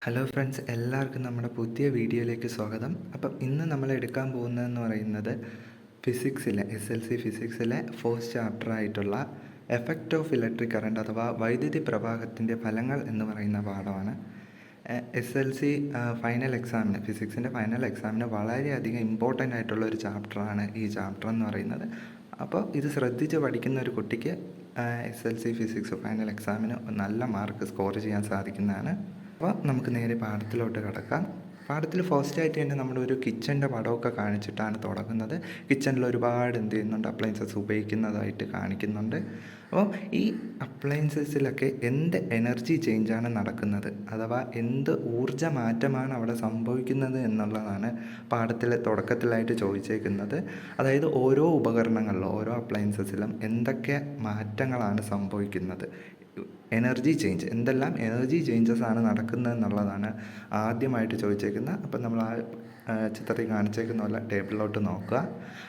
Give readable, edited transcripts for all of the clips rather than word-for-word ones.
Hello friends, എല്ലാവർക്കും നമ്മുടെ പുതിയ വീഡിയോയിലേക്ക് സ്വാഗതം. അപ്പം ഇന്ന് നമ്മൾ എടുക്കാൻ പോകുന്നതെന്ന് പറയുന്നത് SLC ഫിസിക്സിലെ ഫസ്റ്റ് ചാപ്റ്റർ ആയിട്ടുള്ള എഫക്റ്റ് ഓഫ് ഇലക്ട്രിക് കറണ്ട് അഥവാ വൈദ്യുതി പ്രവാഹത്തിൻ്റെ ഫലങ്ങൾ എന്ന് പറയുന്ന പാഠമാണ്. SLC ഫൈനൽ എക്സാമിന്, ഫിസിക്സിൻ്റെ ഫൈനൽ എക്സാമിന് വളരെയധികം ഇമ്പോർട്ടൻ്റ് ആയിട്ടുള്ള ഒരു ചാപ്റ്ററാണ് ഈ ചാപ്റ്റർ എന്ന് പറയുന്നത്. അപ്പോൾ ഇത് ശ്രദ്ധിച്ച് പഠിക്കുന്ന ഒരു കുട്ടിക്ക് SLC ഫിസിക്സ് ഫൈനൽ എക്സാമിന് നല്ല മാർക്ക് സ്കോർ ചെയ്യാൻ സാധിക്കുന്നതാണ്. അപ്പോൾ നമുക്ക് നേരെ പാഠത്തിലോട്ട് കിടക്കാം. പാഠത്തിൽ ഫസ്റ്റായിട്ട് തന്നെ നമ്മുടെ ഒരു കിച്ചൻ്റെ പടമൊക്കെ കാണിച്ചിട്ടാണ് തുടങ്ങുന്നത്. കിച്ചണിൽ ഒരുപാട് എന്ത് ചെയ്യുന്നുണ്ട്, അപ്ലയൻസസ് ഉപയോഗിക്കുന്നതായിട്ട് കാണിക്കുന്നുണ്ട്. അപ്പോൾ ഈ അപ്ലയൻസസിലൊക്കെ എന്ത് എനർജി ചേഞ്ചാണ് നടക്കുന്നത്, അഥവാ എന്ത് ഊർജ്ജ മാറ്റമാണ് അവിടെ സംഭവിക്കുന്നത് എന്നുള്ളതാണ് പാഠത്തിലെ തുടക്കത്തിലായിട്ട് ചോദിച്ചേക്കുന്നത്. അതായത് ഓരോ ഉപകരണങ്ങളിലും ഓരോ അപ്ലയൻസസിലും എന്തൊക്കെ മാറ്റങ്ങളാണ് സംഭവിക്കുന്നത്, എനർജി ചേഞ്ച്, എന്തെല്ലാം എനർജി ചേഞ്ചസ് ആണ് നടക്കുന്നത് എന്നുള്ളതാണ് ആദ്യമായിട്ട് ചോദിച്ചേക്കുന്നത്. അപ്പം നമ്മൾ ആ ചിത്രത്തിൽ കാണിച്ചേക്കുന്ന പോലെ ടേബിളിലോട്ട് നോക്കുക.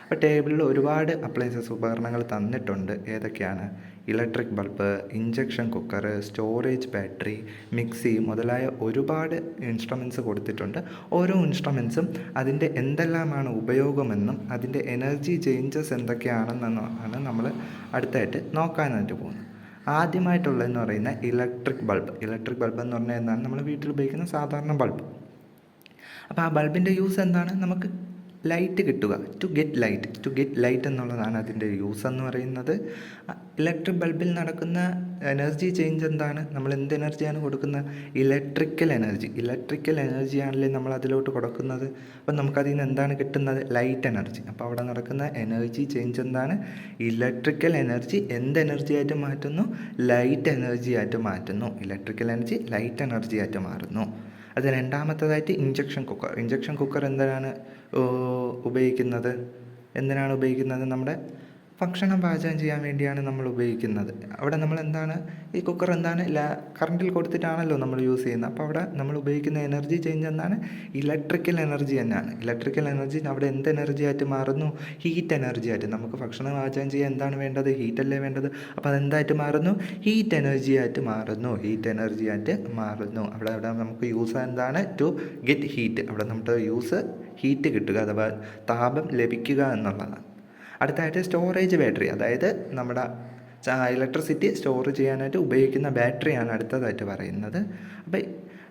അപ്പോൾ ടേബിളിൽ ഒരുപാട് അപ്ലയൻസസ് ഉപകരണങ്ങൾ തന്നിട്ടുണ്ട്. ഏതൊക്കെയാണ്? Electric bulb, injection cooker, storage battery, mixie മുതലായ ഒരുപാട് ഇൻസ്ട്രുമെൻറ്റ്സ് കൊടുത്തിട്ടുണ്ട്. ഓരോ ഇൻസ്ട്രുമെൻറ്റ്സും അതിൻ്റെ എന്തെല്ലാമാണ് ഉപയോഗമെന്നും അതിൻ്റെ എനർജി ചേഞ്ചസ് എന്തൊക്കെയാണെന്നാണ് നമ്മൾ അടുത്തായിട്ട് നോക്കാനായിട്ട് പോകുന്നത്. ആദ്യമായിട്ടുള്ളതെന്ന് പറയുന്നത് ഇലക്ട്രിക് ബൾബ് എന്ന് പറഞ്ഞാൽ എന്താണ്? നമ്മൾ വീട്ടിൽ ഉപയോഗിക്കുന്ന സാധാരണ ബൾബ്. അപ്പോൾ ആ ബൾബിൻ്റെ യൂസ് എന്താണ്? നമുക്ക് ലൈറ്റ് കിട്ടുക, ടു ഗെറ്റ് ലൈറ്റ് എന്നുള്ളതാണ് അതിൻ്റെ യൂസ് എന്ന് പറയുന്നത്. ഇലക്ട്രിക് ബൾബിൽ നടക്കുന്ന എനർജി ചേഞ്ച് എന്താണ്? നമ്മൾ എന്ത് എനർജിയാണ് കൊടുക്കുന്നത്? ഇലക്ട്രിക്കൽ എനർജിയാണല്ലേ നമ്മൾ അതിലോട്ട് കൊടുക്കുന്നത്. അപ്പം നമുക്കതിൽ നിന്ന് എന്താണ് കിട്ടുന്നത്? Light energy. അപ്പോൾ അവിടെ നടക്കുന്ന എനർജി ചേഞ്ച് എന്താണ്? ഇലക്ട്രിക്കൽ എനർജി എന്ത് എനർജി ആയിട്ട് മാറ്റുന്നു? ലൈറ്റ് എനർജി ആയിട്ട് മാറ്റുന്നു. ഇലക്ട്രിക്കൽ എനർജി ലൈറ്റ് എനർജി ആയിട്ട് മാറുന്നു. അത് രണ്ടാമത്തേതായിട്ട് ഇഞ്ചക്ഷൻ കുക്കർ എന്തിനാണ് ഉപയോഗിക്കുന്നത്? നമ്മുടെ ഭക്ഷണം പാചകം ചെയ്യാൻ വേണ്ടിയാണ് നമ്മൾ ഉപയോഗിക്കുന്നത്. അവിടെ നമ്മൾ എന്താണ്, ഈ കുക്കർ എന്താണ്, കറണ്ടിൽ കൊടുത്തിട്ടാണല്ലോ നമ്മൾ യൂസ് ചെയ്യുന്നത്. അപ്പോൾ അവിടെ നമ്മൾ ഉപയോഗിക്കുന്ന എനർജി ചേഞ്ച് എന്താണ്? ഇലക്ട്രിക്കൽ എനർജി തന്നെയാണ്. ഇലക്ട്രിക്കൽ എനർജി അവിടെ എന്ത് എനർജി ആയിട്ട് മാറുന്നു? ഹീറ്റ് എനർജി ആയിട്ട്. നമുക്ക് ഭക്ഷണം പാചകം ചെയ്യാൻ എന്താണ് വേണ്ടത്? ഹീറ്റല്ലേ വേണ്ടത്. അപ്പോൾ അതെന്തായിട്ട് മാറുന്നു? ഹീറ്റ് എനർജി ആയിട്ട് മാറുന്നു. അവിടെ നമുക്ക് യൂസ് എന്താണ്? To get heat. അവിടെ നമ്മുടെ യൂസ് ഹീറ്റ് കിട്ടുക അഥവാ താപം ലഭിക്കുക എന്നുള്ളതാണ്. അടുത്തായിട്ട് സ്റ്റോറേജ് ബാറ്ററി, അതായത് നമ്മുടെ ഇലക്ട്രിസിറ്റി സ്റ്റോർ ചെയ്യാനായിട്ട് ഉപയോഗിക്കുന്ന ബാറ്ററിയാണ് അടുത്തതായിട്ട് പറയുന്നത്. അപ്പോൾ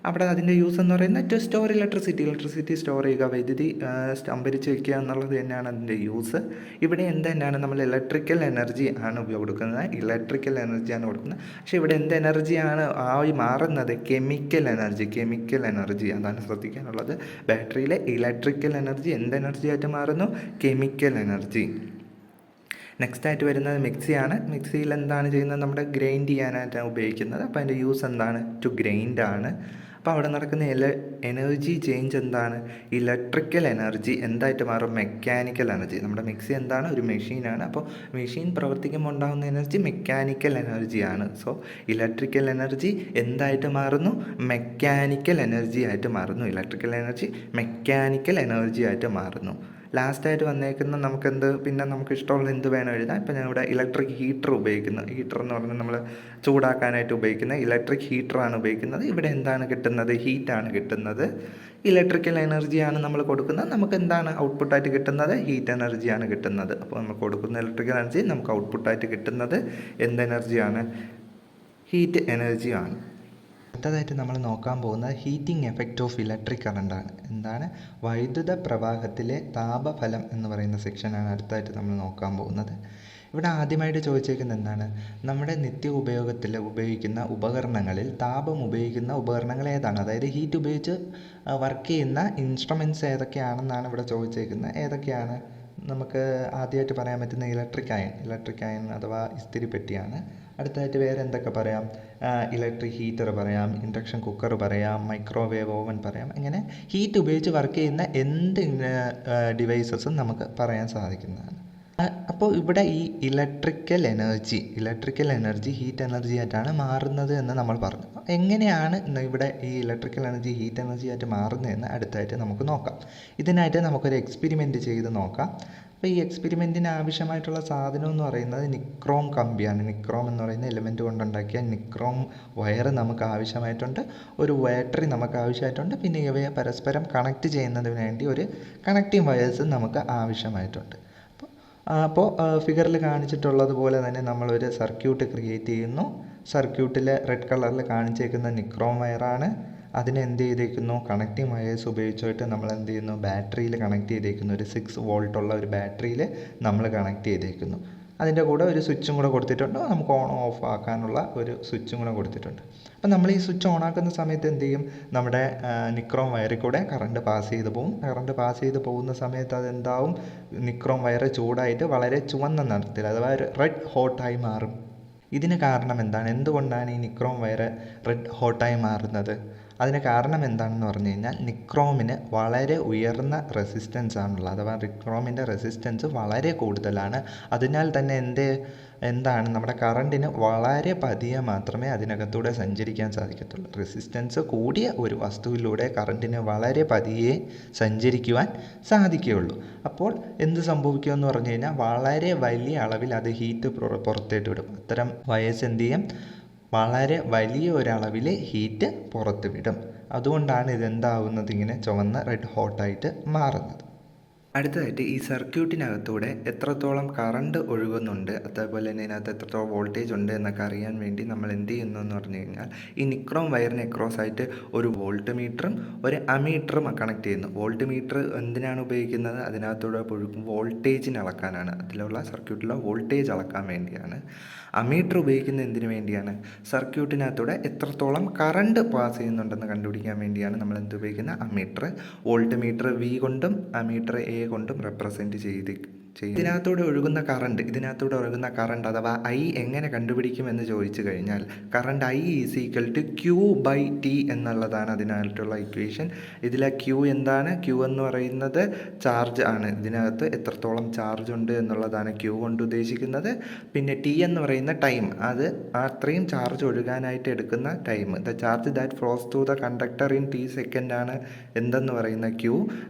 അവിടെ അതിൻ്റെ യൂസ് എന്ന് പറയുന്നത് ടു സ്റ്റോർ ഇലക്ട്രിസിറ്റി സ്റ്റോർ ചെയ്യുക, വൈദ്യുതി സംഭരിച്ച് വയ്ക്കുക എന്നുള്ളത് തന്നെയാണ് അതിൻ്റെ യൂസ്. ഇവിടെ എന്ത് തന്നെയാണ്? നമ്മൾ ഇലക്ട്രിക്കൽ എനർജി ആണ് കൊടുക്കുന്നത്. പക്ഷേ ഇവിടെ എന്ത് എനർജിയാണ് ആയി മാറുന്നത്? Chemical energy. അതാണ് ശ്രദ്ധിക്കാനുള്ളത്. ബാറ്ററിയിലെ ഇലക്ട്രിക്കൽ എനർജി എന്ത് എനർജി ആയിട്ട് മാറുന്നു? Chemical energy. നെക്സ്റ്റ് ആയിട്ട് വരുന്നത് മിക്സിയാണ്. മിക്സിയിൽ എന്താണ് ചെയ്യുന്നത്? നമ്മുടെ ഗ്രൈൻഡ് ചെയ്യാനായിട്ടാണ് ഉപയോഗിക്കുന്നത്. അപ്പോൾ അതിൻ്റെ യൂസ് എന്താണ്? ടു ഗ്രൈൻഡ് ആണ്. അപ്പോൾ അവിടെ നടക്കുന്ന എനർജി ചേഞ്ച് എന്താണ്? ഇലക്ട്രിക്കൽ എനർജി എന്തായിട്ട് മാറും? Mechanical energy. നമ്മുടെ മിക്സി എന്താണ്? ഒരു മെഷീനാണ്. അപ്പോൾ മെഷീൻ പ്രവർത്തിക്കുമ്പോൾ ഉണ്ടാകുന്ന എനർജി മെക്കാനിക്കൽ എനർജിയാണ്. സോ ഇലക്ട്രിക്കൽ എനർജി എന്തായിട്ട് മാറുന്നു? മെക്കാനിക്കൽ എനർജി ആയിട്ട് മാറുന്നു. ലാസ്റ്റായിട്ട് വന്നേക്കുന്ന പിന്നെ നമുക്ക് ഇഷ്ടമുള്ള എന്ത് വേണം എഴുതാം. ഇപ്പം ഞാനിവിടെ ഇലക്ട്രിക് ഹീറ്റർ ഉപയോഗിക്കുന്നു. ഹീറ്റർ എന്ന് പറഞ്ഞാൽ നമ്മൾ ചൂടാക്കാനായിട്ട് ഉപയോഗിക്കുന്ന ഇലക്ട്രിക് ഹീറ്ററാണ് ഉപയോഗിക്കുന്നത്. ഇവിടെ എന്താണ് കിട്ടുന്നത്? ഹീറ്റാണ് കിട്ടുന്നത്. ഇലക്ട്രിക്കൽ എനർജിയാണ് നമ്മൾ കൊടുക്കുന്നത്. നമുക്ക് എന്താണ് ഔട്ട്പുട്ടായിട്ട് കിട്ടുന്നത്? ഹീറ്റ് എനർജിയാണ് കിട്ടുന്നത്. അപ്പോൾ നമ്മൾ കൊടുക്കുന്ന ഇലക്ട്രിക്കൽ എനർജി നമുക്ക് ഔട്ട്പുട്ടായിട്ട് കിട്ടുന്നത് എന്ത് എനർജിയാണ്? ഹീറ്റ് എനർജിയാണ്. അടുത്തതായിട്ട് നമ്മൾ നോക്കാൻ പോകുന്നത് ഹീറ്റിംഗ് എഫക്റ്റ് ഓഫ് ഇലക്ട്രിക് കറണ്ടാണ്. എന്താണ്? വൈദ്യുത പ്രവാഹത്തിലെ താപഫലം എന്ന് പറയുന്ന സെക്ഷനാണ് അടുത്തായിട്ട് നമ്മൾ നോക്കാൻ പോകുന്നത്. ഇവിടെ ആദ്യമായിട്ട് ചോദിച്ചേക്കുന്നത് എന്താണ്? നമ്മുടെ നിത്യ ഉപയോഗത്തിൽ ഉപയോഗിക്കുന്ന ഉപകരണങ്ങളിൽ താപം ഉപയോഗിക്കുന്ന ഉപകരണങ്ങൾ ഏതാണ്? അതായത് ഹീറ്റ് ഉപയോഗിച്ച് വർക്ക് ചെയ്യുന്ന ഇൻസ്ട്രുമെൻറ്റ്സ് ഏതൊക്കെയാണെന്നാണ് ഇവിടെ ചോദിച്ചേക്കുന്നത്. ഏതൊക്കെയാണ്? നമുക്ക് ആദ്യമായിട്ട് പറയാൻ പറ്റുന്ന ഇലക്ട്രിക് അയൺ അഥവാ ഇസ്തിരിപ്പെട്ടിയാണ്. അടുത്തതായിട്ട് വേറെ എന്തൊക്കെ പറയാം? ഇലക്ട്രിക് ഹീറ്റർ പറയാം, ഇൻഡക്ഷൻ കുക്കർ പറയാം, മൈക്രോവേവ് ഓവൻ പറയാം. അങ്ങനെ ഹീറ്റ് ഉപയോഗിച്ച് വർക്ക് ചെയ്യുന്ന എന്ത് ഡിവൈസസും നമുക്ക് പറയാൻ സാധിക്കുന്നതാണ്. അപ്പോൾ ഇവിടെ ഈ ഇലക്ട്രിക്കൽ എനർജി ഹീറ്റ് എനർജി ആയിട്ടാണ് മാറുന്നത് എന്ന് നമ്മൾ പറഞ്ഞു. എങ്ങനെയാണ് ഇവിടെ ഈ ഇലക്ട്രിക്കൽ എനർജി ഹീറ്റ് എനർജി ആയിട്ട് മാറുന്നതെന്ന് അടുത്തായിട്ട് നമുക്ക് നോക്കാം. ഇതിനായിട്ട് നമുക്കൊരു എക്സ്പെരിമെൻറ്റ് ചെയ്ത് നോക്കാം. അപ്പോൾ ഈ എക്സ്പെരിമെൻറ്റിന് ആവശ്യമായിട്ടുള്ള സാധനം എന്ന് പറയുന്നത് നിക്രോം കമ്പിയാണ്. നിക്രോം എന്ന് പറയുന്ന എലിമെൻറ്റ് കൊണ്ടുണ്ടാക്കിയ നിക്രോം വയർ നമുക്ക് ആവശ്യമായിട്ടുണ്ട്, ഒരു ബാറ്ററി നമുക്ക് ആവശ്യമായിട്ടുണ്ട്, പിന്നെ ഇവയെ പരസ്പരം കണക്ട് ചെയ്യുന്നതിന് വേണ്ടി ഒരു കണക്റ്റിംഗ് വയേഴ്സ് നമുക്ക് ആവശ്യമായിട്ടുണ്ട്. അപ്പോൾ ഫിഗറിൽ കാണിച്ചിട്ടുള്ളത് പോലെ തന്നെ നമ്മളൊരു സർക്യൂട്ട് ക്രിയേറ്റ് ചെയ്യുന്നു. സർക്യൂട്ടിൽ റെഡ് കളറിൽ കാണിച്ചേക്കുന്ന നിക്രോം വയറാണ്. അതിനെ എന്ത് ചെയ്തേക്കുന്നു, കണക്റ്റിംഗ് വയേഴ്സ് ഉപയോഗിച്ചിട്ട് നമ്മൾ എന്ത് ചെയ്യുന്നു, ബാറ്ററിയിൽ കണക്ട് ചെയ്തേക്കുന്നു. ഒരു 6 വോൾട്ടുള്ള ഒരു ബാറ്ററിയിൽ നമ്മൾ കണക്ട് ചെയ്തേക്കുന്നു. അതിൻ്റെ കൂടെ ഒരു സ്വിച്ചും കൂടെ കൊടുത്തിട്ടുണ്ട്, നമുക്ക് ഓൺ ഓഫ് ആക്കാനുള്ള ഒരു സ്വിച്ചും കൂടെ കൊടുത്തിട്ടുണ്ട്. അപ്പം നമ്മൾ ഈ സ്വിച്ച് ഓൺ ആക്കുന്ന സമയത്ത് എന്ത് ചെയ്യും, നമ്മുടെ നിക്രോം വയറിൽ കൂടെ കറണ്ട് പാസ് ചെയ്ത് പോകും. കറണ്ട് പാസ് ചെയ്ത് പോകുന്ന സമയത്ത് അതെന്താവും, നിക്രോം വയർ ചൂടായിട്ട് വളരെ ചുവന്ന നിറത്തിൽ അഥവാ റെഡ് ഹോട്ടായി മാറും. ഇതിന് കാരണം എന്താണ്, എന്തുകൊണ്ടാണ് ഈ നിക്രോം വയർ റെഡ് ഹോട്ടായി മാറുന്നത്? അതിന് കാരണം എന്താണെന്ന് പറഞ്ഞു കഴിഞ്ഞാൽ നിക്രോമിന് വളരെ ഉയർന്ന റെസിസ്റ്റൻസ് ആണുള്ളത്, അഥവാ നിക്രോമിൻ്റെ റെസിസ്റ്റൻസ് വളരെ കൂടുതലാണ്. അതിനാൽ തന്നെ എന്താണ് നമ്മുടെ കറണ്ടിന് വളരെ പതിയെ മാത്രമേ അതിനകത്തൂടെ സഞ്ചരിക്കാൻ സാധിക്കത്തുള്ളൂ. റെസിസ്റ്റൻസ് കൂടിയ ഒരു വസ്തുവിലൂടെ കറണ്ടിന് വളരെ പതിയെ സഞ്ചരിക്കുവാൻ സാധിക്കുകയുള്ളൂ. അപ്പോൾ എന്ത് സംഭവിക്കുമെന്ന് പറഞ്ഞു കഴിഞ്ഞാൽ വളരെ വലിയ അളവിൽ അത് ഹീറ്റ് പുറത്തേട്ട് വിടും. അത്തരം വയേഴ്സ് എന്ത് ചെയ്യും, വളരെ വലിയ ഒരളവിൽ ഹീറ്റ് പുറത്ത് വിടും. അതുകൊണ്ടാണ് ഇതെന്താവുന്നത്, ഇങ്ങനെ ചുവന്ന റെഡ് ഹോട്ടായിട്ട് മാറുന്നത്. അടുത്തതായിട്ട് ഈ സർക്യൂട്ടിനകത്തൂടെ എത്രത്തോളം കറണ്ട് ഒഴുകുന്നുണ്ട്, അതേപോലെ തന്നെ ഇതിനകത്ത് എത്രത്തോളം വോൾട്ടേജ് ഉണ്ട് എന്നൊക്കെ അറിയാൻ വേണ്ടി നമ്മൾ എന്ത് ചെയ്യുന്നു എന്ന് പറഞ്ഞു കഴിഞ്ഞാൽ, ഈ നിക്രോം വയറിന് അക്രോസ് ആയിട്ട് ഒരു വോൾട്ട് മീറ്ററും ഒരു അമീറ്ററും കണക്ട് ചെയ്യുന്നു. വോൾട്ട് മീറ്റർ എന്തിനാണ് ഉപയോഗിക്കുന്നത്, അതിനകത്തൂടെ വോൾട്ടേജിന് അളക്കാനാണ്, അതിലുള്ള സർക്യൂട്ടിലെ വോൾട്ടേജ് അളക്കാൻ വേണ്ടിയാണ്. അമീറ്റർ ഉപയോഗിക്കുന്നത് എന്തിനു വേണ്ടിയാണ്, സർക്യൂട്ടിനകത്തൂടെ എത്രത്തോളം കറണ്ട് പാസ് ചെയ്യുന്നുണ്ടെന്ന് കണ്ടുപിടിക്കാൻ വേണ്ടിയാണ് നമ്മൾ എന്ത് ഉപയോഗിക്കുന്നത്, അമീറ്റർ. വോൾട്ട് മീറ്റർ വി കൊണ്ടും അമീറ്റർ എ കൊണ്ടും റെപ്രസെൻറ്റ് ചെയ്യും. ഇതിനകത്തൂടെ ഒഴുകുന്ന കറണ്ട് അഥവാ ഐ എങ്ങനെ കണ്ടുപിടിക്കുമെന്ന് ചോദിച്ചു കഴിഞ്ഞാൽ, current I is equal to Q/T എന്നുള്ളതാണ് അതിനായിട്ടുള്ള ഇക്വേഷൻ. ഇതിലെ Q എന്താണ്, Q എന്ന് പറയുന്നത് ചാർജ് ആണ്. ഇതിനകത്ത് എത്രത്തോളം ചാർജ് ഉണ്ട് എന്നുള്ളതാണ് Q കൊണ്ട് ഉദ്ദേശിക്കുന്നത്. പിന്നെ T എന്ന് പറയുന്ന ടൈം, അത് അത്രയും ചാർജ് ഒഴുകാനായിട്ട് എടുക്കുന്ന time. The charge that flows through the conductor in T second ആണ് എന്തെന്ന് പറയുന്ന Q.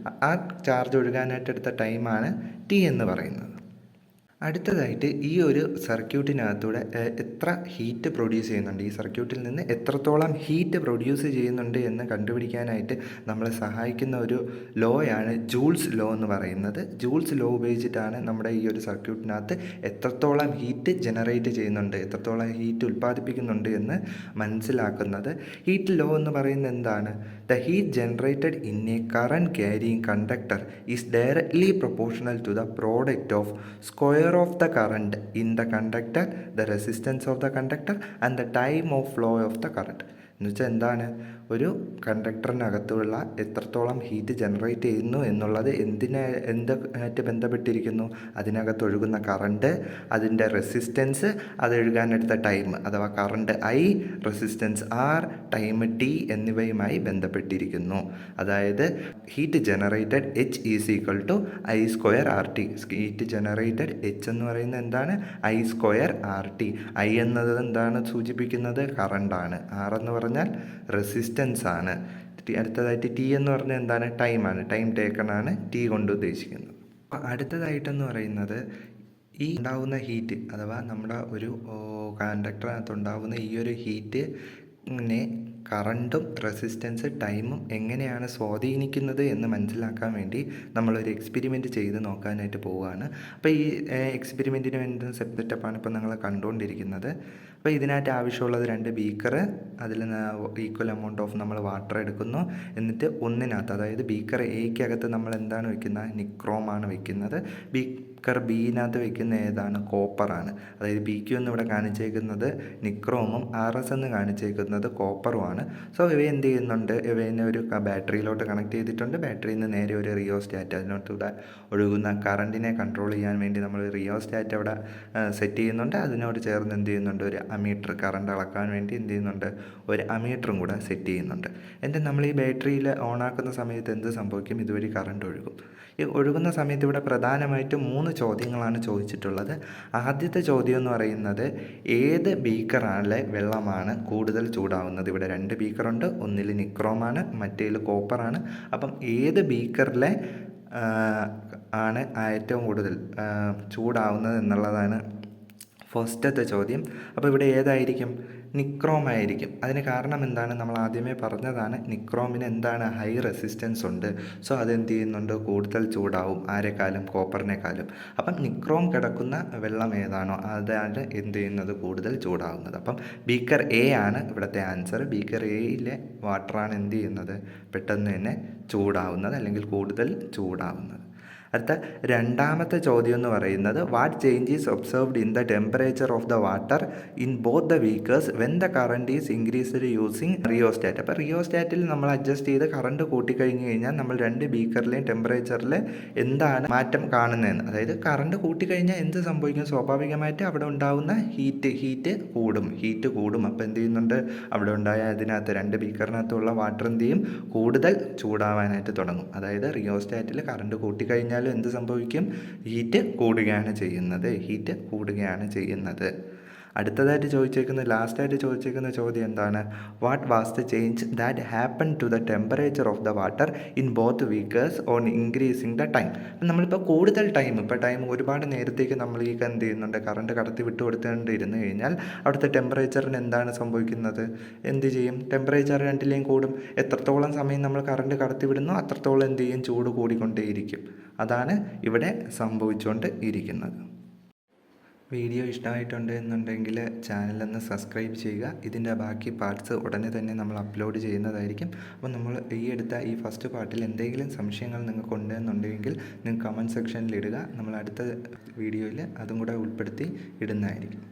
ആ ചാർജ് ഒഴുകാനായിട്ട് എടുത്ത ടൈമാണ് T എന്ന് പറയുന്നത്. അടുത്തതായിട്ട് ഈ ഒരു സർക്യൂട്ടിനകത്തൂടെ എത്ര ഹീറ്റ് പ്രൊഡ്യൂസ് ചെയ്യുന്നുണ്ട്, ഈ സർക്യൂട്ടിൽ നിന്ന് എത്രത്തോളം ഹീറ്റ് പ്രൊഡ്യൂസ് ചെയ്യുന്നുണ്ട് എന്ന് കണ്ടുപിടിക്കാനായിട്ട് നമ്മളെ സഹായിക്കുന്ന ഒരു ലോയാണ് ജൂൾസ് ലോ എന്ന് പറയുന്നത്. ജൂൾസ് ലോ ഉപയോഗിച്ചിട്ടാണ് നമ്മുടെ ഈ ഒരു സർക്യൂട്ടിനകത്ത് എത്രത്തോളം ഹീറ്റ് ജനറേറ്റ് ചെയ്യുന്നുണ്ട്, എത്രത്തോളം ഹീറ്റ് ഉൽപ്പാദിപ്പിക്കുന്നുണ്ട് എന്ന് മനസ്സിലാക്കുന്നത്. ഹീറ്റ് ലോ എന്ന് പറയുന്നത് എന്താണ്, the heat generated in a current carrying conductor is directly proportional to the product of square of the current in the conductor, the resistance of the conductor and the time of flow of the current. എന്നുവെച്ചാൽ എന്താണ്, കണ്ടക്ടറിനകത്തുള്ള എത്രത്തോളം heat generate ചെയ്യുന്നു എന്നുള്ളത് എന്തുമായിട്ട് ബന്ധപ്പെട്ടിരിക്കുന്നു, അതിനകത്തൊഴുകുന്ന current, അതിൻ്റെ resistance, അത് ഒഴുകാനെടുത്ത time അഥവാ current I, resistance R, time T എന്നിവയുമായി ബന്ധപ്പെട്ടിരിക്കുന്നു. അതായത് heat generated H is equal to I square R T. Heat generated H എന്ന് പറയുന്നത് എന്താണ്, I square R T. I എന്നത് എന്താണ് സൂചിപ്പിക്കുന്നത്, കറണ്ടാണ്. ആർ എന്ന് പറഞ്ഞാൽ റെസിസ്റ്റൻസ് ആണ്. അടുത്തതായിട്ട് ടി എന്ന് പറഞ്ഞാൽ എന്താണ്, ടൈമാണ്. ടൈം ടേക്കണാണ് ടി കൊണ്ട് ഉദ്ദേശിക്കുന്നത്. അടുത്തതായിട്ടെന്ന് പറയുന്നത് ഈ ഉണ്ടാവുന്ന ഹീറ്റ് അഥവാ നമ്മുടെ ഒരു കണ്ടക്ടറിനകത്ത് ഉണ്ടാവുന്ന ഈ ഒരു ഹീറ്റിനെ കറണ്ടും റെസിസ്റ്റൻസ് ടൈമും എങ്ങനെയാണ് സ്വാധീനിക്കുന്നത് എന്ന് മനസ്സിലാക്കാൻ വേണ്ടി നമ്മളൊരു എക്സ്പെരിമെൻറ്റ് ചെയ്ത് നോക്കാനായിട്ട് പോവുകയാണ്. അപ്പോൾ ഈ എക്സ്പെരിമെൻറ്റിന് വേണ്ട സെറ്റപ്പാണ് ഇപ്പോൾ നിങ്ങൾ കണ്ടുകൊണ്ടിരിക്കുന്നത്. അപ്പോൾ ഇതിനായിട്ട് ആവശ്യമുള്ളത് 2 ബീക്കർ, അതിൽ ഈക്വൽ എമൗണ്ട് ഓഫ് നമ്മൾ വാട്ടർ എടുക്കുന്നു. എന്നിട്ട് ഒന്നിനകത്ത്, അതായത് ബീക്കർ എയ്ക്കകത്ത് നമ്മൾ എന്താണ് വെക്കുന്നത്, നിക്രോമാണ് വെക്കുന്നത്. ബീക്കർ ബിയിനകത്ത് വെക്കുന്ന ഏതാണ്, കോപ്പറാണ്. അതായത് BQ എന്ന് ഇവിടെ കാണിച്ചേക്കുന്നത് നിക്രോമും RS എന്ന് കാണിച്ചേക്കുന്നത് കോപ്പറുമാണ്. സോ ഇവ എന്ത് ചെയ്യുന്നുണ്ട്, ഇവയെ ഒരു ബാറ്ററിയിലോട്ട് കണക്ട് ചെയ്തിട്ടുണ്ട്. ബാറ്ററിയിൽ നിന്ന് നേരെ ഒരു റിയോസ്റ്റാറ്റ്, അതിനോട്ടിവിടെ ഒഴുകുന്ന കറണ്ടിനെ കൺട്രോൾ ചെയ്യാൻ വേണ്ടി നമ്മൾ റിയോസ്റ്റാറ്റ് അവിടെ സെറ്റ് ചെയ്യുന്നുണ്ട്. അതിനോട് ചേർന്ന് എന്ത് ചെയ്യുന്നുണ്ട്, ഒരു അമീറ്റർ, കറണ്ട് അളക്കാൻ വേണ്ടി എന്ത് ചെയ്യുന്നുണ്ട്, ഒരു അമീറ്ററും കൂടെ സെറ്റ് ചെയ്യുന്നുണ്ട്. എന്നിട്ട് നമ്മൾ ഈ ബാറ്ററിയിൽ ഓണാക്കുന്ന സമയത്ത് എന്ത് സംഭവിക്കും, ഇതുവഴി കറണ്ട് ഒഴുകും. ഈ ഒഴുകുന്ന സമയത്ത് ഇവിടെ പ്രധാനമായിട്ടും 3 ചോദ്യങ്ങളാണ് ചോദിച്ചിട്ടുള്ളത്. ആദ്യത്തെ ചോദ്യം എന്ന് പറയുന്നത് ഏത് ബീക്കറിലെ വെള്ളമാണ് കൂടുതൽ ചൂടാവുന്നത്? ഇവിടെ 2 ബീക്കറുണ്ട്, ഒന്നിൽ നിക്രോമാണ്, മറ്റേതിൽ കോപ്പറാണ്. അപ്പം ഏത് ബീക്കറിലെ ആണ് ഏറ്റവും കൂടുതൽ ചൂടാവുന്നത് എന്നുള്ളതാണ് ഫസ്റ്റത്തെ ചോദ്യം. അപ്പോൾ ഇവിടെ ഏതായിരിക്കും? നിക്രോം ആയിരിക്കും. അതിന് കാരണം എന്താണ്? നമ്മൾ ആദ്യമേ പറഞ്ഞതാണ്, നിക്രോമിന് എന്താണ്, ഹൈ റെസിസ്റ്റൻസ് ഉണ്ട്. സോ അതെന്ത് ചെയ്യുന്നുണ്ട്, കൂടുതൽ ചൂടാവും ആരെക്കാളും, കോപ്പറിനേക്കാളും. അപ്പം നിക്രോം കിടക്കുന്ന വെള്ളം ഏതാണോ അതാണ് എന്ത് ചെയ്യുന്നത്, കൂടുതൽ ചൂടാവുന്നത്. അപ്പം ബീക്കർ എ ആണ് ഇവിടുത്തെ ആൻസർ. ബീക്കർ എയിലെ വാട്ടറാണ് എന്ത് ചെയ്യുന്നത്, പെട്ടെന്ന് തന്നെ ചൂടാവുന്നത് അല്ലെങ്കിൽ കൂടുതൽ ചൂടാവുന്നത്. അടുത്ത രണ്ടാമത്തെ ചോദ്യം എന്ന് പറയുന്നത് what change is observed in the temperature of the water in both the beakers when the current is increased using rheostat. അപ്പോൾ റിയോസ്റ്റാറ്റിൽ നമ്മൾ അഡ്ജസ്റ്റ് ചെയ്ത് കറണ്ട് കൂട്ടിക്കഴിഞ്ഞ് കഴിഞ്ഞാൽ നമ്മൾ 2 ബീക്കറിലെയും ടെമ്പറേച്ചറിൽ എന്താണ് മാറ്റം കാണുന്നതെന്ന്. അതായത് കറണ്ട് കൂട്ടിക്കഴിഞ്ഞാൽ എന്ത് സംഭവിക്കും? സ്വാഭാവികമായിട്ട് അവിടെ ഉണ്ടാകുന്ന ഹീറ്റ് കൂടും. അപ്പോൾ എന്ത് ചെയ്യുന്നുണ്ട്, അവിടെ ഉണ്ടായ അതിനകത്ത് 2 ബീക്കറിനകത്തുള്ള വാട്ടർ എന്ത് ചെയ്യും, കൂടുതൽ ചൂടാവാനായിട്ട് തുടങ്ങും. അതായത് റിയോസ്റ്റാറ്റിൽ കറണ്ട് കൂട്ടിക്കഴിഞ്ഞാൽ എന്ത് സംഭവിക്കും, ഹീറ്റ് കൂടുകയാണ് ചെയ്യുന്നത്. അടുത്തതായിട്ട് ലാസ്റ്റായിട്ട് ചോദിച്ചേക്കുന്ന ചോദ്യം എന്താണ്, what was the change that happen to the temperature of the water in both beakers on increasing the time. നമ്മളിപ്പോൾ കൂടുതൽ ടൈം ഒരുപാട് നേരത്തേക്ക് നമ്മൾ ഈ എന്ത് ചെയ്യുന്നുണ്ട്, കറണ്ട് കടത്തി വിട്ടുകൊടുത്തുകൊണ്ടിരുന്നു കഴിഞ്ഞാൽ അവിടുത്തെ ടെമ്പറേച്ചറിന് എന്താണ് സംഭവിക്കുന്നത്, എന്ത് ചെയ്യും, ടെമ്പറേച്ചർ രണ്ടിലേയും കൂടും. എത്രത്തോളം സമയം നമ്മൾ കറണ്ട് കടത്തി വിടുന്നു അത്രത്തോളം എന്ത് ചെയ്യും, ചൂട് കൂടിക്കൊണ്ടേയിരിക്കും. അതാണ് ഇവിടെ സംഭവിച്ചുകൊണ്ട് ഇരിക്കുന്നത്. വീഡിയോ ഇഷ്ടമായിട്ടുണ്ട് എന്നുണ്ടെങ്കിൽ ചാനലൊന്ന് സബ്സ്ക്രൈബ് ചെയ്യുക. ഇതിൻ്റെ ബാക്കി പാർട്സ് ഉടനെ തന്നെ നമ്മൾ അപ്ലോഡ് ചെയ്യുന്നതായിരിക്കും. അപ്പോൾ നമ്മൾ ഈ ഫസ്റ്റ് പാർട്ടിൽ എന്തെങ്കിലും സംശയങ്ങൾ നിങ്ങൾക്ക് ഉണ്ടെന്നുണ്ടെങ്കിൽ നിങ്ങൾ കമൻറ്റ് സെക്ഷനിൽ ഇടുക. നമ്മൾ അടുത്ത വീഡിയോയിൽ അതും കൂടെ ഉൾപ്പെടുത്തി ഇടുന്നതായിരിക്കും.